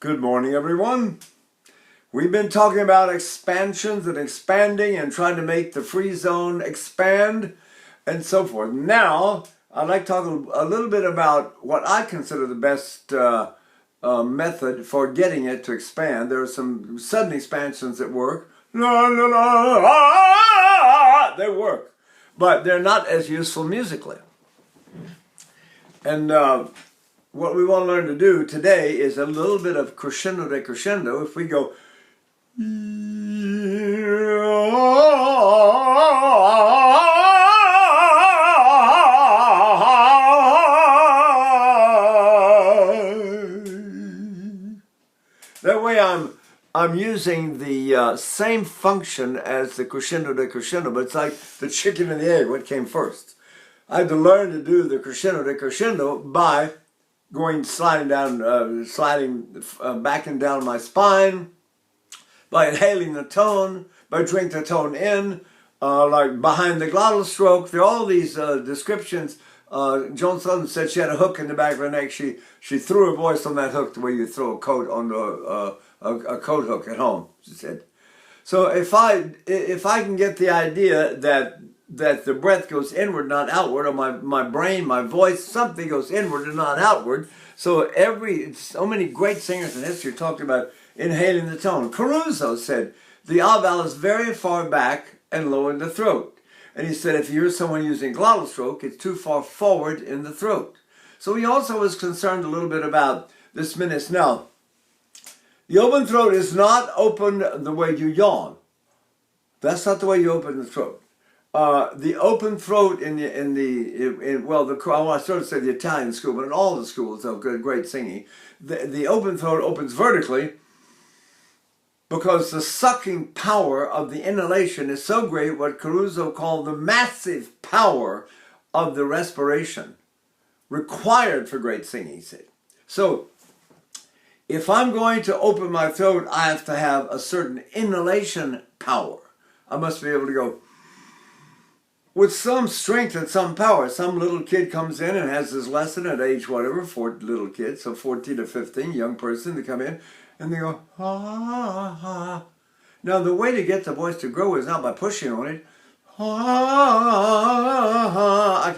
Good morning, everyone. We've been talking about expansions and expanding and trying to make the free zone expand and so forth. Now, I'd like to talk a little bit about what I consider the best method for getting it to expand. There are some sudden expansions that work. La, la, la, la, they work, but they're not as useful musically. And what we want to learn to do today is a little bit of crescendo decrescendo. If we go, that way I'm using the same function as the crescendo decrescendo, but it's like the chicken and the egg. What came first? I had to learn to do the crescendo decrescendo by sliding backing down my spine, by inhaling the tone, by drawing the tone in, like behind the glottal stroke. There are all these descriptions. Joan Sutton said she had a hook in the back of her neck. She threw her voice on that hook the way you throw a coat on a coat hook at home, she said. So if I can get the idea that the breath goes inward, not outward, or my brain, my voice, something goes inward and not outward. So so many great singers in history talked about inhaling the tone. Caruso said, the valve is very far back and low in the throat. And he said, if you hear someone using glottal stroke, it's too far forward in the throat. So he also was concerned a little bit about this menace. Now, the open throat is not open the way you yawn. That's not the way you open the throat. The open throat I sort of said the Italian school, but in all the schools of great singing, the open throat opens vertically because the sucking power of the inhalation is so great, what Caruso called the massive power of the respiration required for great singing. So, if I'm going to open my throat, I have to have a certain inhalation power. I must be able to go with some strength and some power. Some little kid comes in and has his lesson at age whatever, little kids, so 14 to 15, young person, to come in, and they go, ha, ha. Now, the way to get the voice to grow is not by pushing on it. Ha, ha. I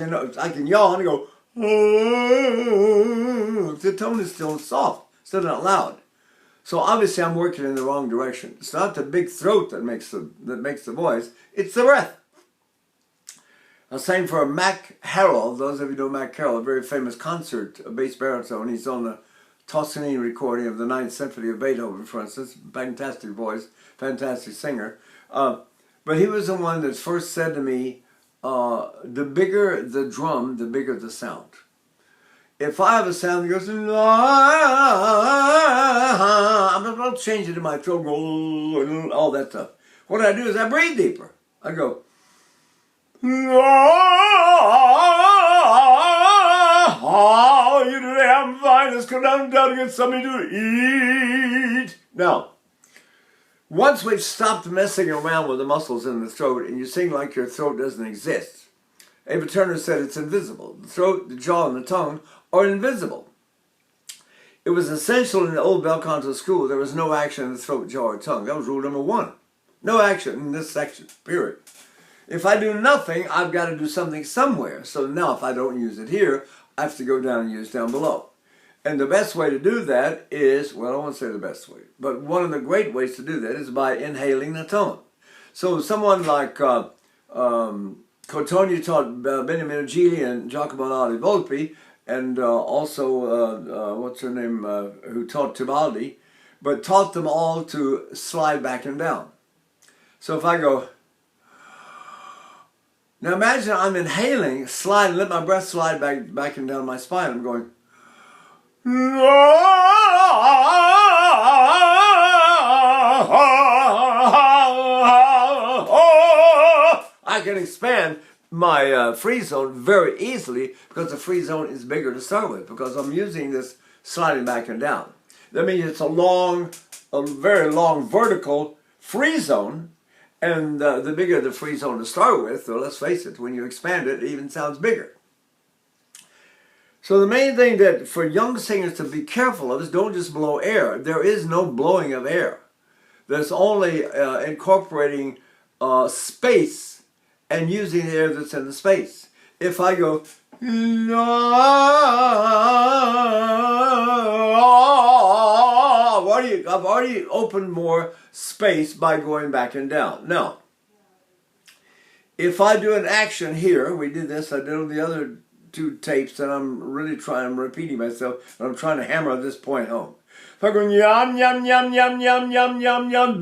can yawn and go, ha. The tone is still soft, still not loud. So obviously I'm working in the wrong direction. It's not the big throat that makes the voice, it's the breath. Same for Mac Harrell. Those of you know Mac Harrell, a very famous concert bass baritone. He's on the Toscanini recording of the Ninth Symphony of Beethoven, for instance. Fantastic voice, fantastic singer. But he was the one that first said to me, the bigger the drum, the bigger the sound. If I have a sound that goes, I'm not changing to my throat, all that stuff. What I do is I breathe deeper. I go, you damn fine, let's go down and get something to eat. Now, once we've stopped messing around with the muscles in the throat and you sing like your throat doesn't exist, Ava Turner said it's invisible. The throat, the jaw, and the tongue are invisible. It was essential in the old bel canto school. There was no action in the throat, jaw, or tongue. That was rule number 1. No action in this section, period. If I do nothing, I've got to do something somewhere. So now if I don't use it here, I have to go down and use down below. And the best way to do that is, well, I won't say the best way, but one of the great ways to do that is by inhaling the tone. So someone like Cotogni taught Beniamino Gigli and Giacomo Ali Volpi, and also, what's her name, who taught Tibaldi, but taught them all to slide back and down. So if I go, now imagine I'm inhaling, slide, let my breath slide back and down my spine. I'm going, I can expand my free zone very easily because the free zone is bigger to start with because I'm using this sliding back and down. That means it's a very long vertical free zone. And the bigger the free zone to start with, so let's face it, when you expand it, it even sounds bigger. So the main thing that for young singers to be careful of is don't just blow air. There is no blowing of air. There's only incorporating space and using the air that's in the space. If I go, I've already opened more space by going back and down. Now, if I do an action here, we did this, I did on the other two tapes, and I'm repeating myself, and I'm trying to hammer this point home. If I go yum, yum, yum, yum, yum, yum, yum, yum,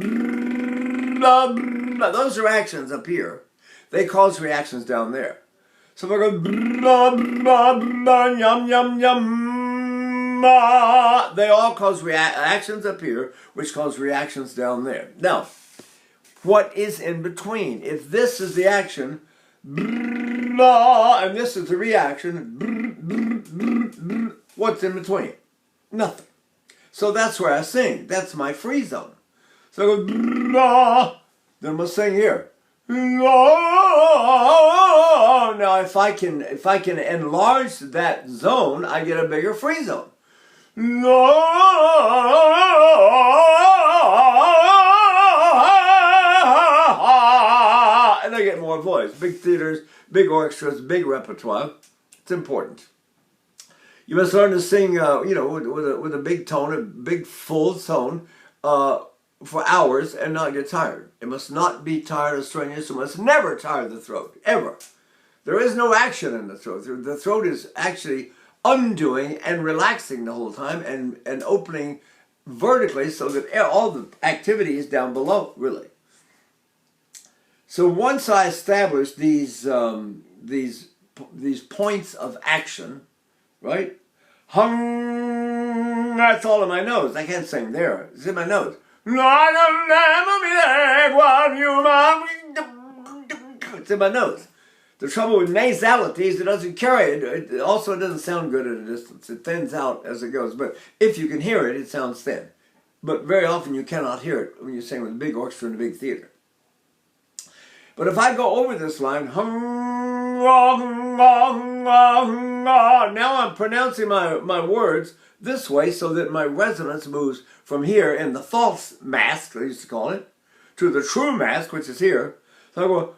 blah, blah, those are actions up here. They cause reactions down there. So if I go blah, blah, blah, yum, yum, yum, they all cause actions up here, which cause reactions down there. Now, what is in between? If this is the action, and this is the reaction, what's in between? Nothing. So that's where I sing. That's my free zone. So I go, then we'll sing here. Now if I can enlarge that zone, I get a bigger free zone. And I get more voice. Big theaters, big orchestras, big repertoire. It's important. You must learn to sing, with a big tone, a big full tone, for hours and not get tired. It must not be tired or strenuous. It must never tire the throat, ever. There is no action in the throat. The throat is actually undoing and relaxing the whole time and opening vertically so that all the activity is down below, really. So once I establish these points of action, right? Hung, that's all in my nose. I can't sing there. It's in my nose. It's in my nose. The trouble with nasalities, it doesn't carry it. It doesn't sound good at a distance. It thins out as it goes. But if you can hear it, it sounds thin. But very often you cannot hear it when you sing with a big orchestra in a big theater. But if I go over this line, now I'm pronouncing my words this way so that my resonance moves from here in the false mask, I used to call it, to the true mask, which is here. So I go,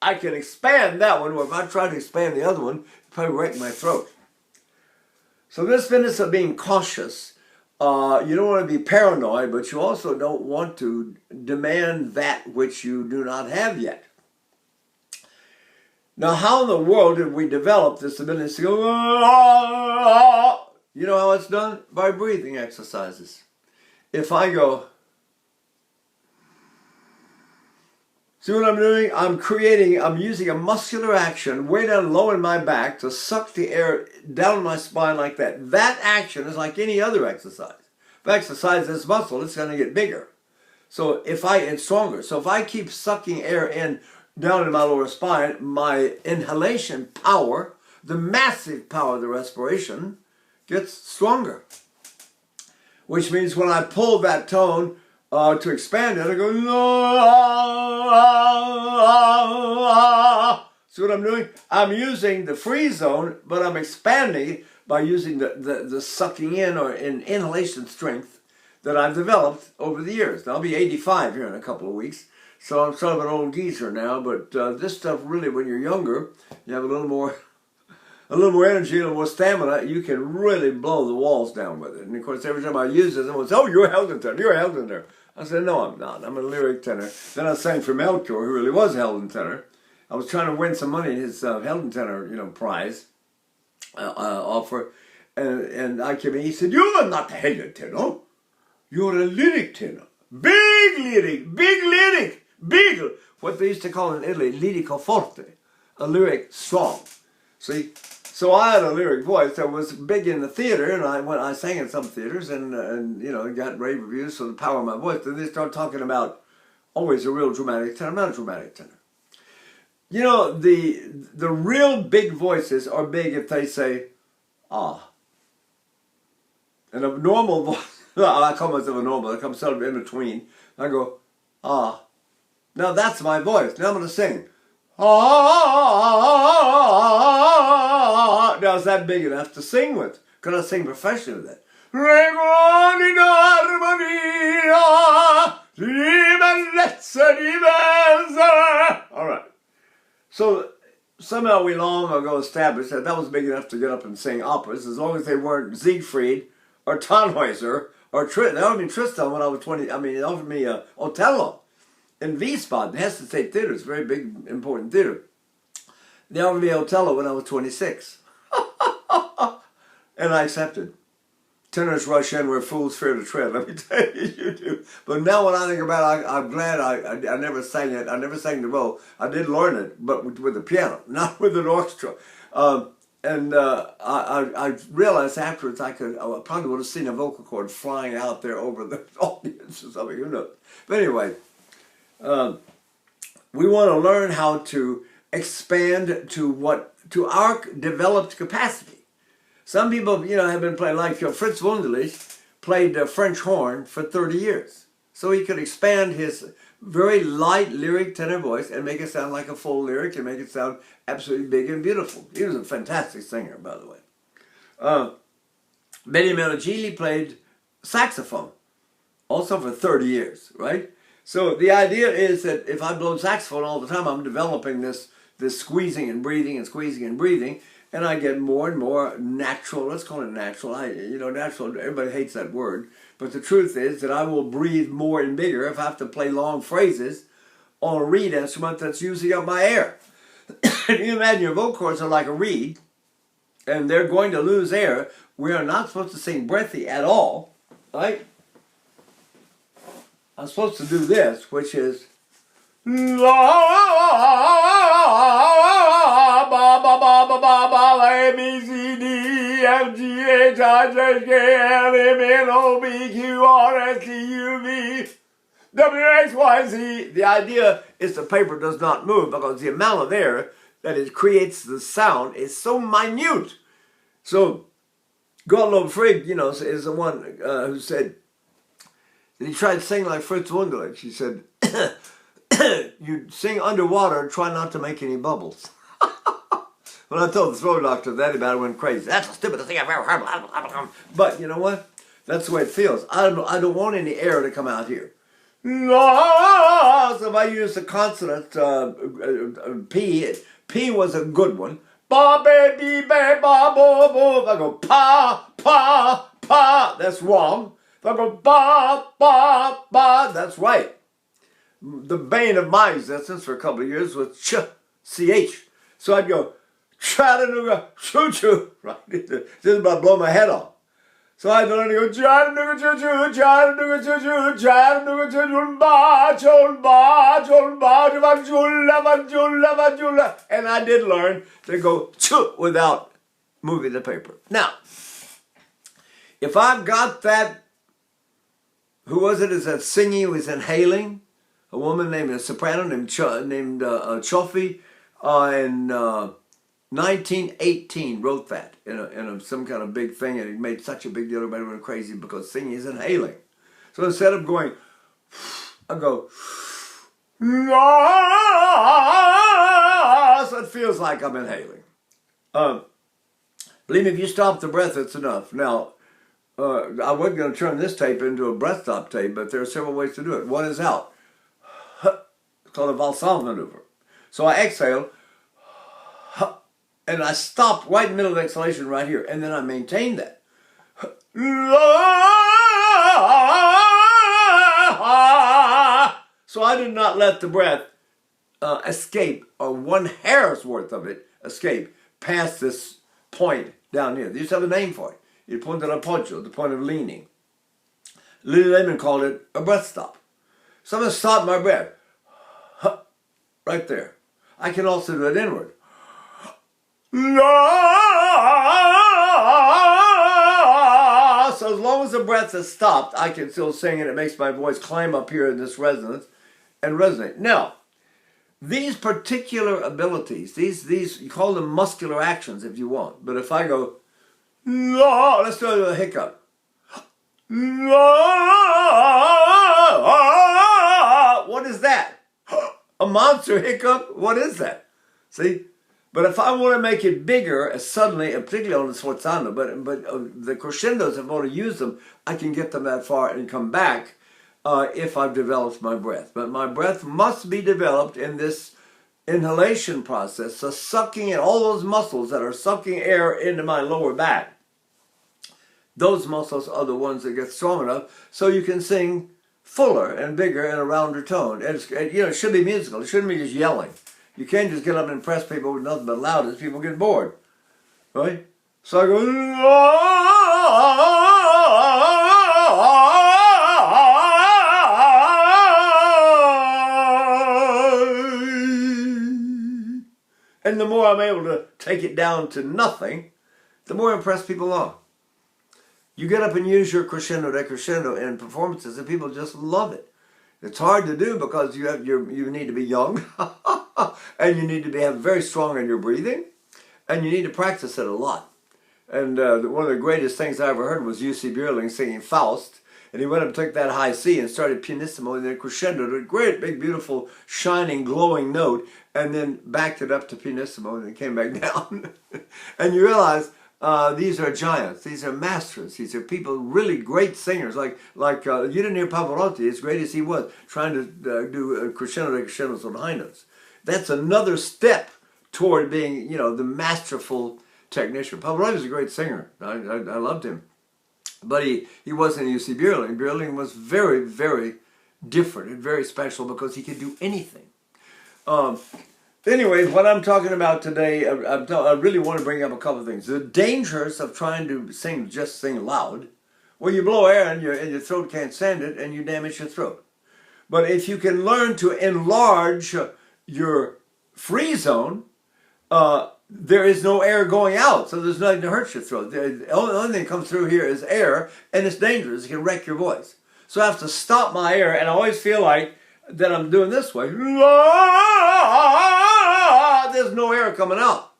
I can expand that one, or if I try to expand the other one, it'll probably wreck my throat. So this business of being cautious, you don't want to be paranoid, but you also don't want to demand that which you do not have yet. Now, how in the world did we develop this ability to go, you know how it's done? By breathing exercises. If I go, see what I'm doing? I'm using a muscular action way down low in my back to suck the air down my spine like that. That action is like any other exercise. If I exercise this muscle, it's going to get bigger. So it's stronger. So if I keep sucking air in down in my lower spine, my inhalation power, the massive power of the respiration, gets stronger. Which means when I pull that tone to expand it, I go, see what I'm doing? I'm using the free zone, but I'm expanding it by using the sucking in or inhalation strength that I've developed over the years. Now, I'll be 85 here in a couple of weeks, so I'm sort of an old geezer now, but this stuff really, when you're younger, you have a little more energy, a little more stamina, you can really blow the walls down with it. And of course, every time I use it, someone says, oh, you're a Heldon tenor, you're a Heldon tenor. I said, no, I'm not. I'm a lyric tenor. Then I sang for Melchior, who really was a Heldon tenor. I was trying to win some money in his Heldon tenor, prize offer. And I came in, he said, you are not a Heldon tenor. You're a lyric tenor. Big lyric, what they used to call in Italy, lirico forte, a lyric strong. See? So I had a lyric voice that was big in the theater, and I sang in some theaters and got rave reviews for the power of my voice. Then they start talking about always a real dramatic tenor. I'm not a dramatic tenor. The real big voices are big if they say, ah. And a normal voice, I call myself a normal, I come sort of in between. I go, ah. Now that's my voice. Now I'm going to sing. Ah, now is that big enough to sing with? Can I sing professionally with that? All right. So somehow we long ago established that that was big enough to get up and sing operas, as long as they weren't Siegfried or Tannhäuser or Tristan. They offered me Tristan when I was 20. I mean, they offered me Othello in Wiesbaden, Hesse State Theater. It's a very big, important theater. They offered me Othello when I was 26. And I accepted. Tenors rush in where fools fear to tread. Let me tell you, you do. But now when I think about it, I'm glad I never sang it. I never sang the role. I did learn it, but with the piano, not with an orchestra. I realized afterwards I probably would have seen a vocal cord flying out there over the audience or something. Who knows? But anyway, we want to learn how to expand to our developed capacity. Some people, have been playing, like Fritz Wunderlich played French horn for 30 years. So he could expand his very light lyric tenor voice and make it sound like a full lyric and make it sound absolutely big and beautiful. He was a fantastic singer, by the way. Benny Melogili played saxophone, also for 30 years, right? So the idea is that if I blow saxophone all the time, I'm developing this squeezing and breathing and squeezing and breathing. And I get more and more natural. Let's call it natural. Natural, everybody hates that word. But the truth is that I will breathe more and bigger if I have to play long phrases on a reed instrument that's using up my air. You imagine your vocal cords are like a reed, and they're going to lose air. We are not supposed to sing breathy at all, right? I'm supposed to do this, which is... A, B, C, D, F, G, H, I, J, K, L, M, N, O, P, Q, R, S, T, U, V, W, X, Y, Z. The idea is the paper does not move because the amount of air that it creates the sound is so minute. So, Gottlob Frigg, is the one who said, he tried to sing like Fritz Wunderlich. He said, you sing underwater and try not to make any bubbles. When I told the throat doctor that, about it, went crazy. That's the stupidest thing I've ever heard. But you know what? That's the way it feels. I don't want any air to come out here. So if I use the consonant P, P was a good one. Ba, ba, be, ba, ba, bo, bo. If I go pa, pa, pa, that's wrong. If I go ba, ba, ba, that's right. The bane of my existence for a couple of years was ch, so I'd go Chattanooga, choo-choo, right? This is about to blow my head off. So I had to learn to go Chattanooga, choo-choo, Chattanooga, choo-choo, Chattanooga, choo-choo, ba, chol, ba, chol, ba, chula, and I did learn to go choo without moving the paper. Now, if I've got that, who was it? Is that singing who was inhaling? A woman named a soprano named Chofi in 1918 wrote that in some kind of big thing, and it made such a big deal. Everybody went crazy because singing is inhaling. So instead of going, I go, so it feels like I'm inhaling. Believe me, if you stop the breath, it's enough. Now, I wasn't going to turn this tape into a breath stop tape, but there are several ways to do it. One is out. It's called a Balsam maneuver. So I exhale, and I stop right in the middle of the exhalation right here, and then I maintain that. So I did not let the breath escape, or one hair's worth of it escape, past this point down here. They used to have a name for it. Il punto d'appoggio, the point of leaning. Lehman called it a breath stop. So I'm going to stop my breath. Right there. I can also do it inward. So as long as the breath is stopped, I can still sing, and it makes my voice climb up here in this resonance and resonate. Now, these particular abilities, these you call them muscular actions if you want, but if I go, let's do a hiccup. What is that? A monster hiccup? What is that? See? But if I want to make it bigger, suddenly, and particularly on the sforzando, but the crescendos, if I want to use them, I can get them that far and come back if I've developed my breath. But my breath must be developed in this inhalation process, so sucking in all those muscles that are sucking air into my lower back. Those muscles are the ones that get strong enough so you can sing fuller and bigger in a rounder tone. And it should be musical. It shouldn't be just yelling. You can't just get up and impress people with nothing but loudness. People get bored, right? So I go, and the more I'm able to take it down to nothing, the more impressed people are. You get up and use your crescendo decrescendo in performances, and people just love it. It's hard to do because you need to be young, and you need to have very strong in your breathing, and you need to practice it a lot. And one of the greatest things I ever heard was U.C. Bierling singing Faust, and he went up and took that high C and started pianissimo and then crescendo to a great, big, beautiful, shining, glowing note, and then backed it up to pianissimo and then came back down. And you realize these are giants. These are masters. These are people, really great singers. Like you didn't hear Pavarotti, as great as he was, trying to do crescendo crescendos on high notes. That's another step toward being, the masterful technician. Pavarotti was a great singer. I loved him. But he wasn't U.C. Bierling. Bierling was very, very different and very special because he could do anything. Anyway, what I'm talking about today, I really want to bring up a couple of things. The dangers of trying to just sing loud. Well, you blow air and your throat can't stand it and you damage your throat. But if you can learn to enlarge your free zone, there is no air going out, so there's nothing to hurt your throat. The only thing that comes through here is air, and it's dangerous. It can wreck your voice. So I have to stop my air, and I always feel like that I'm doing this way. There's no air coming out.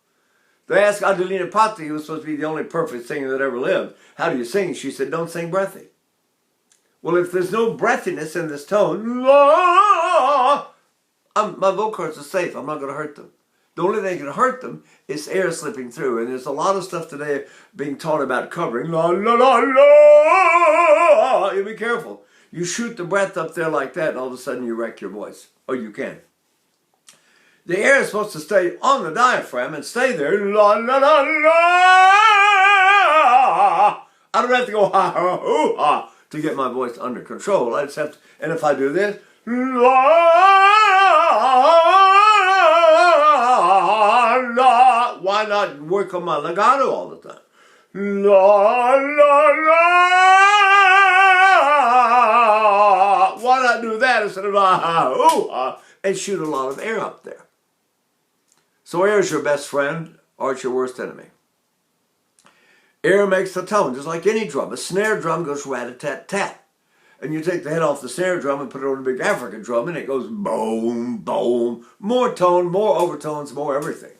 They asked Adelina Patti, who was supposed to be the only perfect singer that ever lived, how do you sing? She said, don't sing breathy. Well, if there's no breathiness in this tone, my vocal cords are safe. I'm not going to hurt them. The only thing that can hurt them is air slipping through. And there's a lot of stuff today being taught about covering. La, la, la, la. You be careful. You shoot the breath up there like that, and all of a sudden you wreck your voice. Or you can. The air is supposed to stay on the diaphragm and stay there. La, la, la, la. I don't have to go ha, ha, hoo, ha to get my voice under control. I just have to, and if I do this, la, la, why not work on my legato all the time? La, la, la. Why not do that instead of and shoot a lot of air up there? So air is your best friend or it's your worst enemy. Air makes the tone, just like any drum. A snare drum goes rat-a-tat-tat. And you take the head off the snare drum and put it on a big African drum, and it goes boom, boom. More tone, more overtones, more everything.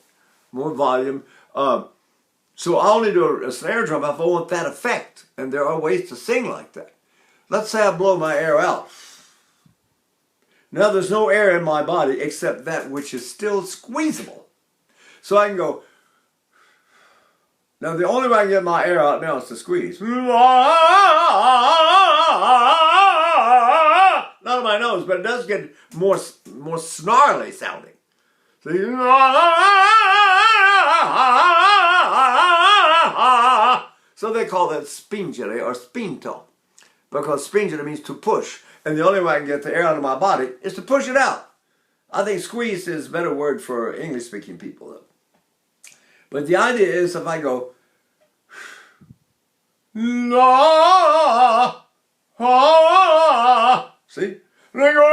More volume. So I only do a snare drum if I want that effect. And there are ways to sing like that. Let's say I blow my air out. Now there's no air in my body except that which is still squeezable. So I can go. Now the only way I can get my air out now is to squeeze. Not on my nose, but it does get more snarly sounding. See? So they call that spingere or spinto, because spingere means to push, and the only way I can get the air out of my body is to push it out. I think squeeze is a better word for English-speaking people, though. But the idea is if I go la, ha, see? Bruna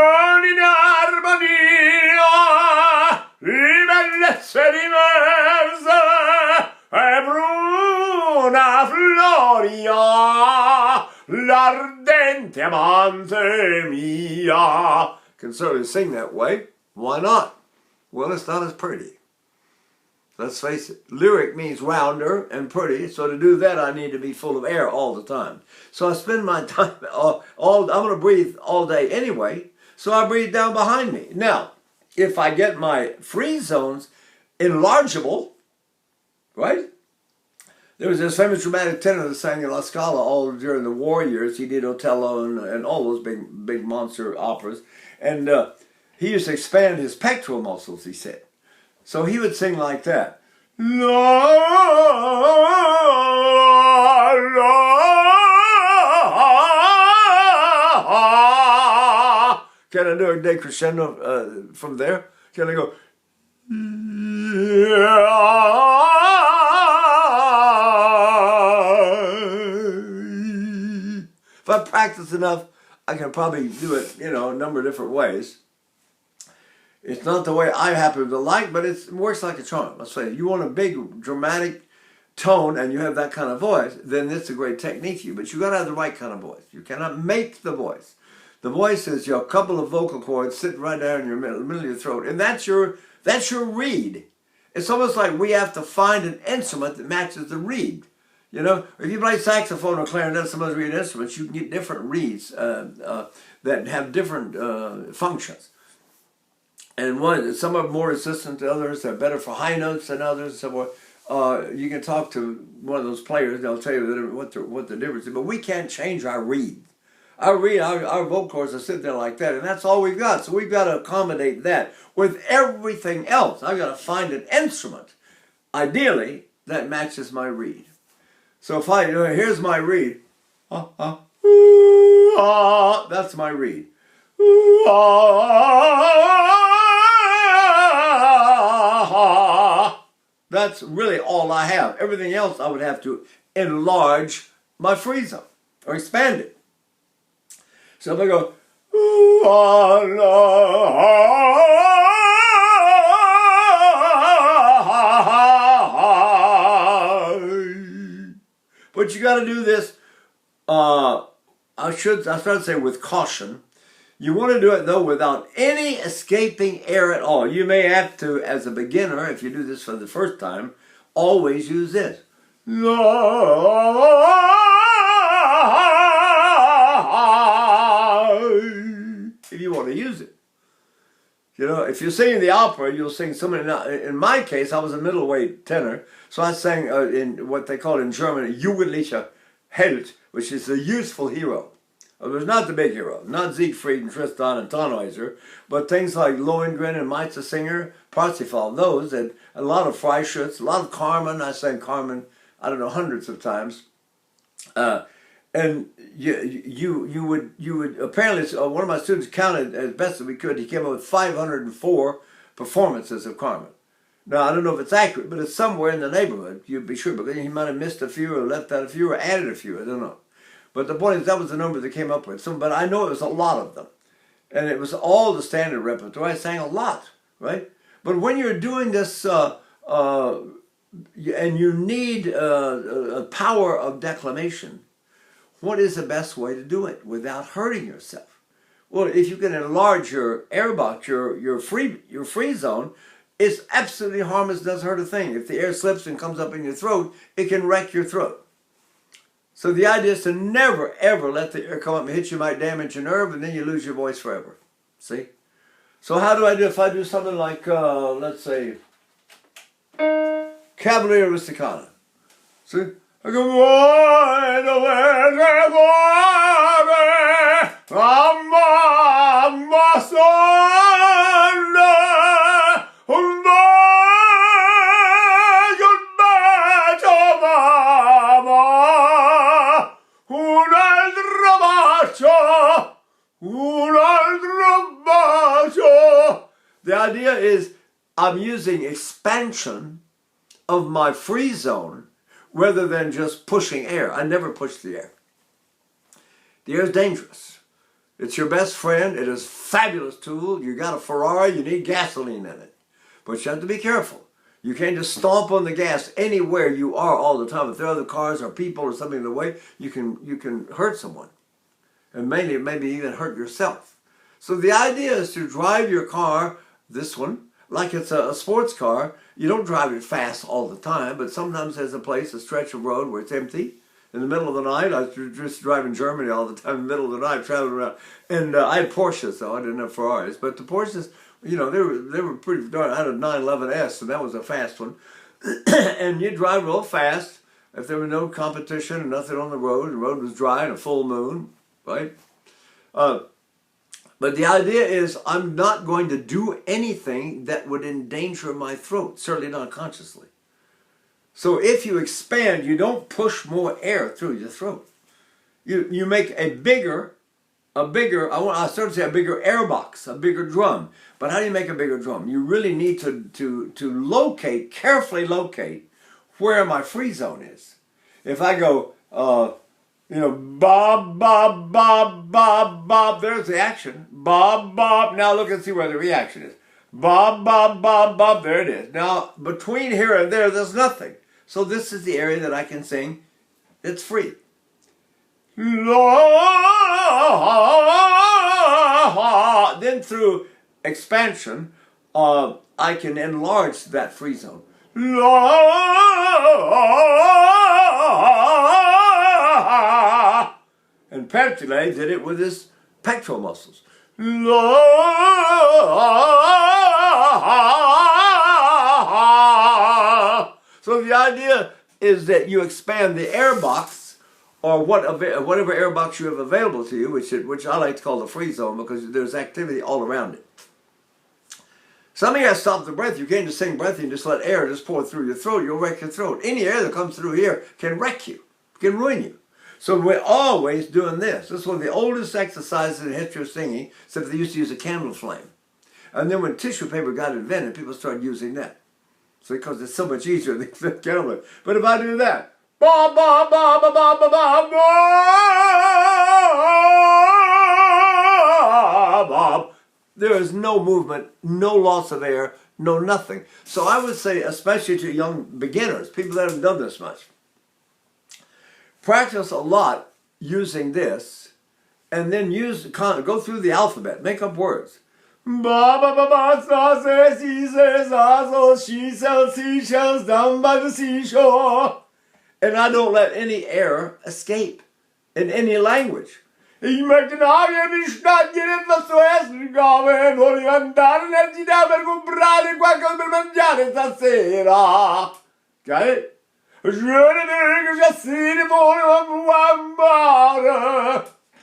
Floria, l'ardente amante mia. Can certainly sing that way. Why not? Well, it's not as pretty. Let's face it. Lyric means rounder and pretty, so to do that I need to be full of air all the time. So I spend my time, I'm going to breathe all day anyway, so I breathe down behind me. Now, if I get my free zones enlargeable, right? There was this famous dramatic tenor that sang in La Scala all during the war years. He did Otello and all those big monster operas. And he used to expand his pectoral muscles, he said. So he would sing like that. La, la. Can I do a decrescendo from there? Can I go? If I practice enough, I can probably do it, a number of different ways. It's not the way I happen to like, but it works like a charm. Let's say you want a big dramatic tone and you have that kind of voice, then it's a great technique for you. But you got to have the right kind of voice. You cannot make the voice. The voice is your couple of vocal cords sitting right there in your middle of your throat, and that's your reed. It's almost like we have to find an instrument that matches the reed. If you play saxophone or clarinet, some other reed instruments, you can get different reeds that have different functions. And some are more resistant to others. They're better for high notes than others. So you can talk to one of those players. They'll tell you what the difference is. But we can't change our reed. Our vocal cords are sitting there like that, and that's all we've got. So we've got to accommodate that with everything else. I've got to find an instrument, ideally, that matches my reed. So if here's my reed. That's my reed. That's really all I have. Everything else I would have to enlarge my free zone or expand it. So if I go, but you got to do this, I started to say with caution. You want to do it, though, without any escaping air at all. You may have to, as a beginner, if you do this for the first time, always use this. If you want to use it. If you're singing the opera, you'll sing something. In my case, I was a middleweight tenor, so I sang in what they call in German, Jugendlicher Held, which is a useful hero. It was not the big hero, not Siegfried and Tristan and Tannhäuser, but things like Lohengrin and Meistersinger, Parsifal, those, and a lot of Freischütz, a lot of Carmen. I sang Carmen, I don't know, hundreds of times. And you would apparently, one of my students counted as best as we could. He came up with 504 performances of Carmen. Now, I don't know if it's accurate, but it's somewhere in the neighborhood. You'd be sure, because he might have missed a few or left out a few or added a few. I don't know. But the point is, that was the number they came up with. But I know it was a lot of them. And it was all the standard repertoire. I sang a lot, right? But when you're doing this, and you need a power of declamation, what is the best way to do it without hurting yourself? Well, if you can enlarge your air box, your free zone, it's absolutely harmless, doesn't hurt a thing. If the air slips and comes up in your throat, it can wreck your throat. So the idea is to never, ever let the air come up and hit you. Might damage your nerve, and then you lose your voice forever. See? So how do I do? If I do something like, let's say, Cavalier Rusticana. See? I go, the idea is I'm using expansion of my free zone rather than just pushing air. I never push the air. The air is dangerous. It's your best friend. It is a fabulous tool. You got a Ferrari, you need gasoline in it. But you have to be careful. You can't just stomp on the gas anywhere you are all the time. If there are other cars or people or something in the way, you can hurt someone. And mainly, maybe even hurt yourself. So the idea is to drive your car, this one, like it's a sports car. You don't drive it fast all the time, but sometimes there's a stretch of road where it's empty. In the middle of the night, I was just driving Germany all the time, in the middle of the night, traveling around. And I had Porsches, though. I didn't have Ferraris. But the Porsches You know, they were pretty darn. I had a 911S, and that was a fast one. And you drive real fast. If there was no competition and nothing on the road was dry and a full moon, right? But the idea is I'm not going to do anything that would endanger my throat, certainly not consciously. So if you expand, you don't push more air through your throat. You make a bigger, I started to say a bigger air box, a bigger drum. But how do you make a bigger drum? You really need to carefully locate where my free zone is. If I go, bob, bob, bob, bob, bob, there's the action. Bob, bob, now look and see where the reaction is. Bob, bob, bob, bob, there it is. Now, between here and there, there's nothing. So this is the area that I can sing. It's free. Then through expansion, I can enlarge that free zone. And Pertile did it with his pectoral muscles. So the idea is that you expand the air box, or whatever air box you have available to you, which I like to call the free zone because there's activity all around it. Some of you have to stop the breath. You can't just sing breath and just let air just pour through your throat. You'll wreck your throat. Any air that comes through here can wreck you, can ruin you. So we're always doing this. This is one of the oldest exercises in the history of singing, except they used to use a candle flame. And then when tissue paper got invented, people started using that. So because it's so much easier than the candle flame. But if I do that, ba ba ba ba ba ba ba ba, there is no movement, no loss of air, no nothing. So I would say, especially to young beginners, people that haven't done this much, practice a lot using this, and then go through the alphabet, make up words. Ba ba ba ba sa se si se sa so she sells seashells down by the seashore. And I don't let any air escape in any language. Ich möchte nachher die Stadt gehen, was zu essen gaben, und andare nel città per comprare qualcosa per mangiare stasera. Got it?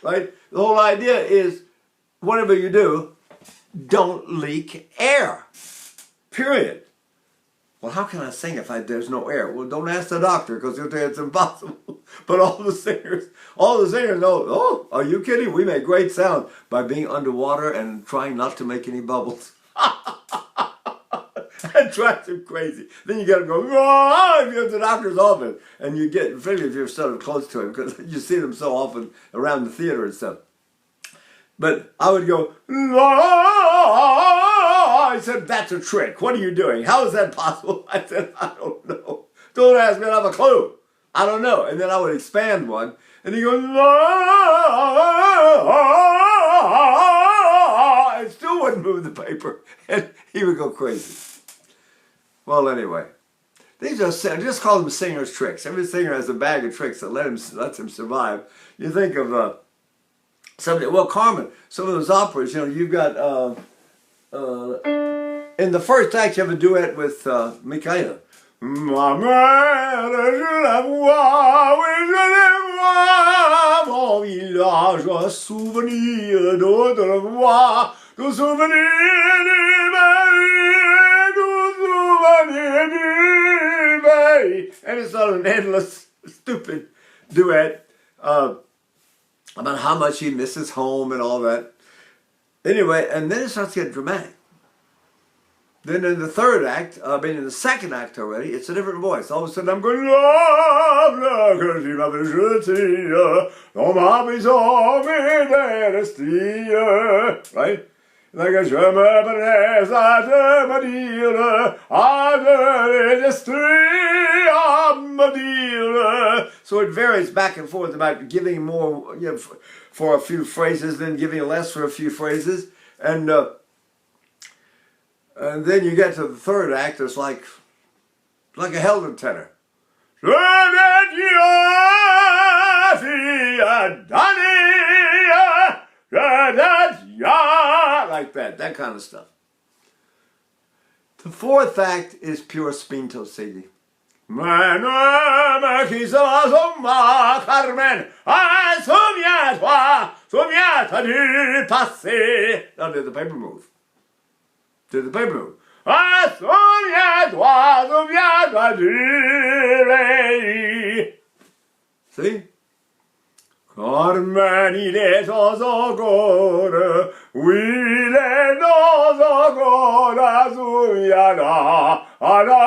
Right? The whole idea is, whatever you do, don't leak air. Period. Well, how can I sing if there's no air? Well, don't ask the doctor because he'll tell you it's impossible. But all the singers know, oh, are you kidding? We make great sound by being underwater and trying not to make any bubbles. That drives him crazy. Then you got to go, oh, if you're at the doctor's office. And you get, particularly if you're sort of close to him, because you see them so often around the theater and stuff. But I would go, I said, that's a trick. What are you doing? How is that possible? I said, I don't know. Don't ask me, I don't have a clue. I don't know. And then I would expand one. And he goes, and still wouldn't move the paper. And he would go crazy. Well, anyway. These are, just call them singer's tricks. Every singer has a bag of tricks that lets him survive. You think of Carmen, some of those operas, you've got, in the first act you have a duet with Michaela. Ma mère, je la vois, oui, je la vois, mon village, un souvenir d'autrefois, tout souvenir du pays. And it's not an endless, stupid duet about how much he misses home and all that. Anyway, and then it starts to get dramatic. Then in the third act, in the second act already, it's a different voice. All of a sudden I'm going, love, que tu m'avais jeté dans ma maison, right? Like je me presse à te me dire, à me dire. So it varies back and forth about giving more for a few phrases, then giving less for a few phrases. And then you get to the third act, it's like a Helden tenor. Like that kind of stuff. The fourth act is pure spinto singing. Carmen, now do the paper move. Do the paper move. See? Carmen ile tozogora, wile tozogora zuyana, la la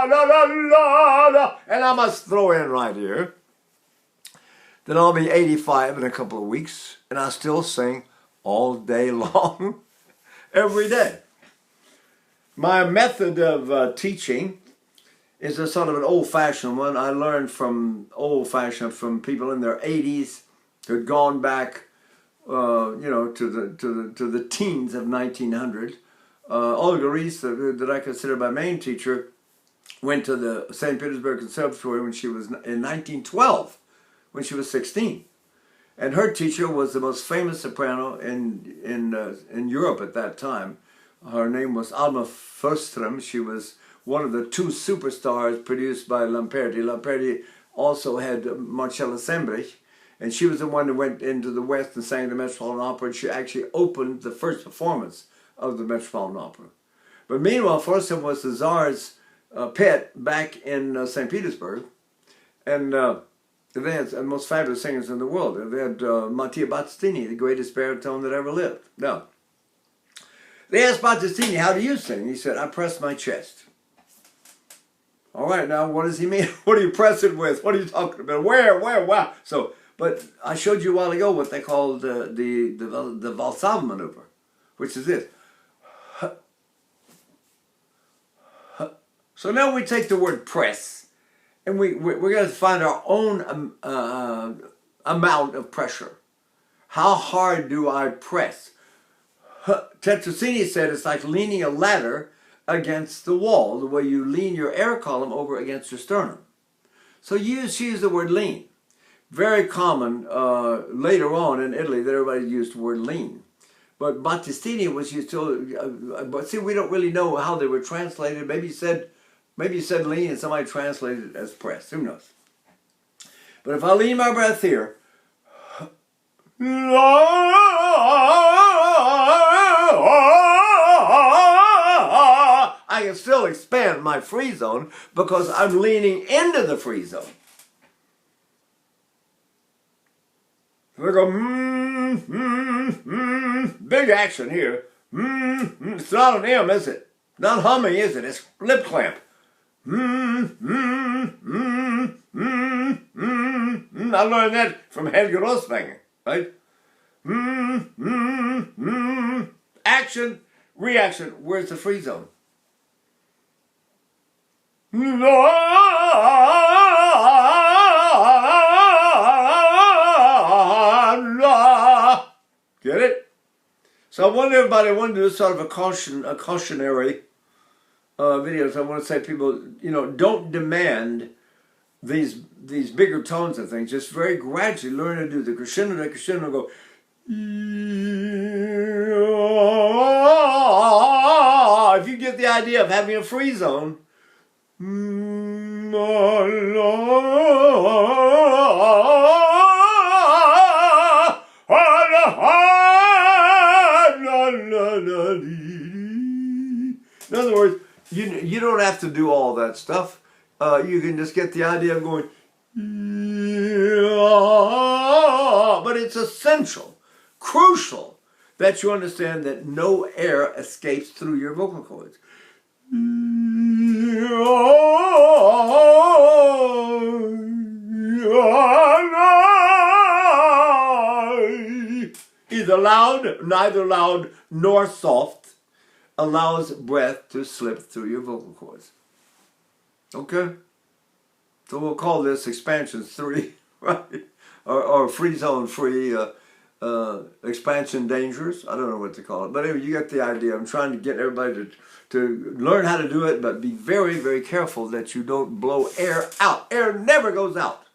la la la. And I must throw in right here that I'll be 85 in a couple of weeks, and I still sing all day long, every day. My method of teaching is a sort of an old-fashioned one. I learned from from people in their 80s who had gone back, to the teens of 1900. Olga Reese, that I consider my main teacher, went to the St. Petersburg Conservatory when she was in 1912, when she was 16, and her teacher was the most famous soprano in Europe at that time. Her name was Alma Förström. She was one of the two superstars produced by Lamperti. Lamperti also had Marcella Sembrich, and she was the one who went into the West and sang the Metropolitan Opera, and she actually opened the first performance of the Metropolitan Opera. But meanwhile, Förström was the Tsar's pet back in St. Petersburg, and they had the most fabulous singers in the world. They had Mattia Battistini, the greatest baritone that ever lived. Now, they asked Battistini, "How do you sing?" He said, "I press my chest." All right, now what does he mean? What do you press it with? What are you talking about? Where? Wow. So, but I showed you a while ago what they called the Balsam maneuver, which is this. So now we take the word press, and we're going to find our own amount of pressure. How hard do I press? Tetrasini said it's like leaning a ladder against the wall, the way you lean your air column over against your sternum. So she used the word lean. Very common later on in Italy that everybody used the word lean. But Battistini was used to, but see, we don't really know how they were translated. Maybe you said lean and somebody translated it as press. Who knows? But if I lean my breath here, I can still expand my free zone because I'm leaning into the free zone. We go, big action here. It's not an M, is it? Not humming, is it? It's lip clamp. I learned that from Helge Rosbanger, right? Action, reaction. Where's the free zone? Get it? So I want everybody, I want to do sort of a cautionary videos. I want to say, people, don't demand these bigger tones and things. Just very gradually learn to do the crescendo, go. If you get the idea of having a free zone, in other words, you don't have to do all that stuff. You can just get the idea of going, but it's essential, crucial, that you understand that no air escapes through your vocal cords. Either loud, neither loud nor soft, allows breath to slip through your vocal cords. Okay? So we'll call this expansion 3, right? Or free zone 3, expansion dangerous. I don't know what to call it. But anyway, you get the idea. I'm trying to get everybody to learn how to do it, but be very, very careful that you don't blow air out. Air never goes out.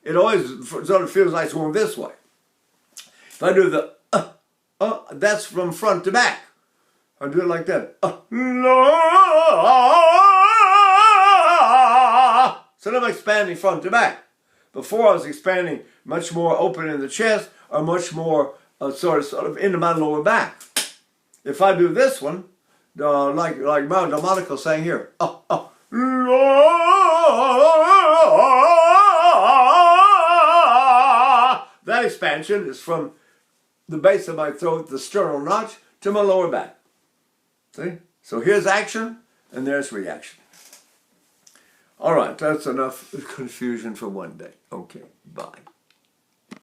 It always sort of feels like it's going this way. If I do the that's from front to back. I do it like that. So now I'm expanding front to back. Before I was expanding much more open in the chest or much more sort of into my lower back. If I do this one, like Delmonico saying here, that expansion is from the base of my throat, the sternal notch, to my lower back. See? So here's action, and there's reaction. All right, that's enough confusion for one day. Okay, bye.